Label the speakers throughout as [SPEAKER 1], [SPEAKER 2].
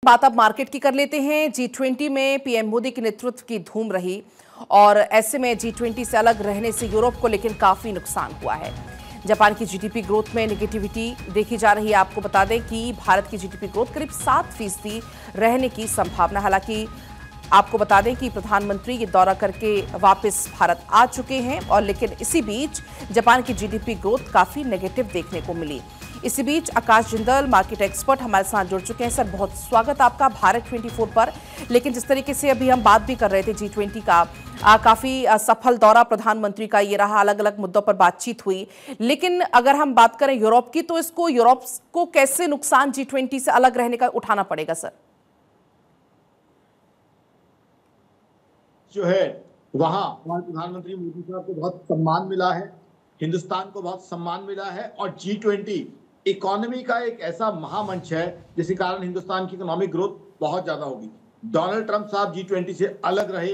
[SPEAKER 1] बात अब मार्केट की कर लेते हैं। G20 में पीएम मोदी के नेतृत्व की धूम रही और ऐसे में G20 से अलग रहने से यूरोप को लेकिन काफी नुकसान हुआ है। जापान की जीडीपी ग्रोथ में नेगेटिविटी देखी जा रही है। आपको बता दें कि भारत की जीडीपी ग्रोथ करीब 7% रहने की संभावना। हालांकि आपको बता दें कि प्रधानमंत्री ये दौरा करके वापस भारत आ चुके हैं और लेकिन इसी बीच जापान की जीडीपी ग्रोथ काफी नेगेटिव देखने को मिली। इसी बीच आकाश जिंदल मार्केट एक्सपर्ट हमारे साथ जुड़ चुके हैं। सर, बहुत स्वागत आपका भारत 24 पर। लेकिन जिस तरीके से अभी हम बात भी कर रहे थे G20 का, काफी सफल दौरा प्रधानमंत्री का ये रहा, अलग अलग मुद्दों पर बातचीत हुई। लेकिन अगर हम बात करें यूरोप की, तो इसको यूरोप को कैसे नुकसान G20 से अलग रहने का उठाना पड़ेगा सर?
[SPEAKER 2] जो है वहां हमारे प्रधानमंत्री मोदी साहब को बहुत सम्मान मिला है, हिंदुस्तान को बहुत सम्मान मिला है और G20 इकोनॉमी का एक ऐसा महामंच है जिसके कारण हिंदुस्तान की इकोनॉमिक ग्रोथ बहुत ज्यादा होगी। डोनाल्ड ट्रंप साहब G20 से अलग रहे।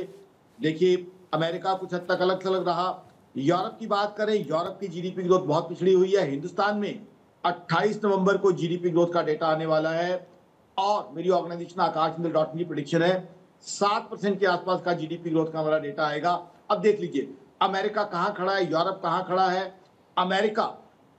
[SPEAKER 2] देखिए, अमेरिका कुछ हद तक अलग थलग रहा। यूरोप की बात करें, यूरोप की जीडीपी ग्रोथ बहुत पिछड़ी हुई है। हिंदुस्तान में 28 नवंबर को जीडीपी ग्रोथ का डेटा आने वाला है और मेरी ऑर्गेनाइजेशन आकाशजिंदल.in की प्रेडिक्शन है 7% के आसपास का जीडीपी ग्रोथ का हमारा डेटा आएगा। अब देख लीजिए, अमेरिका कहां खड़ा है, यूरोप कहां खड़ा है। अमेरिका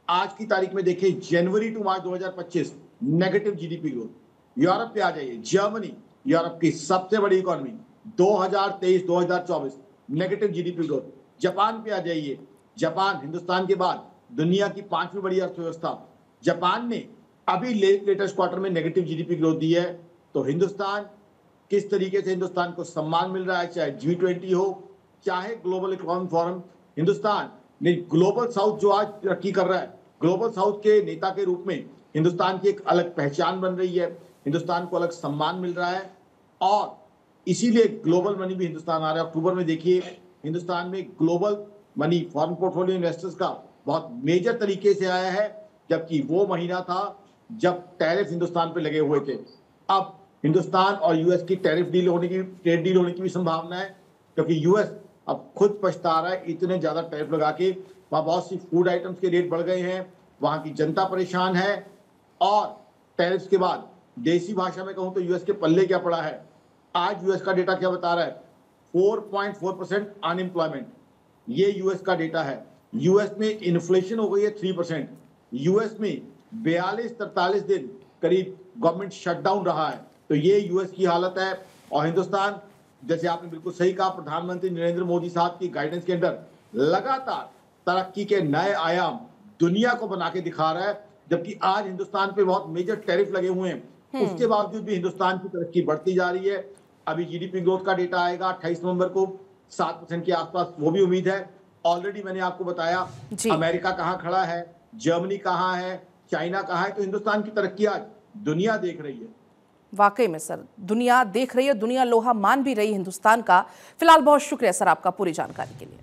[SPEAKER 2] आज की तारीख में देखिए, जनवरी टू मार्च 2025 नेगेटिव जीडीपी ग्रोथ। यूरोप पे आ जाइए, जर्मनी यूरोप की सबसे बड़ी economy 2023-2024 negative GDP growth. Japan पे आ जाइए, जापान हिंदुस्तान के बाद दुनिया की 5वीं बड़ी अर्थव्यवस्था। जापान ने अभी लेटेस्ट क्वार्टर में नेगेटिव जीडीपी ग्रोथ दी है। तो हिंदुस्तान, किस तरीके से हिंदुस्तान को सम्मान मिल रहा है, चाहे G20 हो, चाहे ग्लोबल इकोनॉमिक फोरम। हिंदुस्तान ने ग्लोबल साउथ जो आज तरक्की कर रहा है, ग्लोबल साउथ के नेता के रूप में हिंदुस्तान की एक अलग पहचान बन रही है, हिंदुस्तान को अलग सम्मान मिल रहा है और इसीलिए ग्लोबल मनी भी हिंदुस्तान आ रहा है। अक्टूबर में देखिए, हिंदुस्तान में global money foreign portfolio investors का बहुत मेजर तरीके से आया है, जबकि वो महीना था जब टैरिफ हिंदुस्तान पे लगे हुए थे। अब हिंदुस्तान और यूएस की टैरिफ डील होने की, ट्रेड डील होने की भी संभावना है, क्योंकि यूएस अब खुद पछता रहा है, इतने ज्यादा टैरिफ लगा के वहां बहुत सी फूड आइटम्स के रेट बढ़ गए हैं, वहां की जनता परेशान है। और टैरिफ के बाद देसी भाषा में कहूं तो यूएस के पल्ले क्या पड़ा है। आज यूएस का डेटा क्या बता रहा है, 4.4% अनएम्प्लॉयमेंट, ये यूएस का डेटा है। यूएस में इन्फ्लेशन हो गई है 3%। यूएस में 42-43 दिन करीब गवर्नमेंट शटडाउन रहा है। तो ये यूएस की हालत है। और हिंदुस्तान, जैसे आपने बिल्कुल सही कहा, प्रधानमंत्री नरेंद्र मोदी साहब की गाइडेंस के अंदर लगातार तरक्की के नए आयाम दुनिया को बना के दिखा रहा है। जबकि आज हिंदुस्तान पे बहुत मेजर टैरिफ लगे हुए हैं, उसके बावजूद भी हिंदुस्तान की तरक्की बढ़ती जा रही है। अभी जीडीपी ग्रोथ का डेटा आएगा 28 नवंबर को, 7% के आसपास, वो भी उम्मीद है। ऑलरेडी मैंने आपको बताया अमेरिका कहाँ खड़ा है, जर्मनी कहाँ है, चाइना कहाँ है। तो हिंदुस्तान की तरक्की आज दुनिया देख रही है।
[SPEAKER 1] वाकई में सर, दुनिया देख रही है, दुनिया लोहा मान भी रही है हिंदुस्तान का। फिलहाल बहुत शुक्रिया सर आपका पूरी जानकारी के लिए।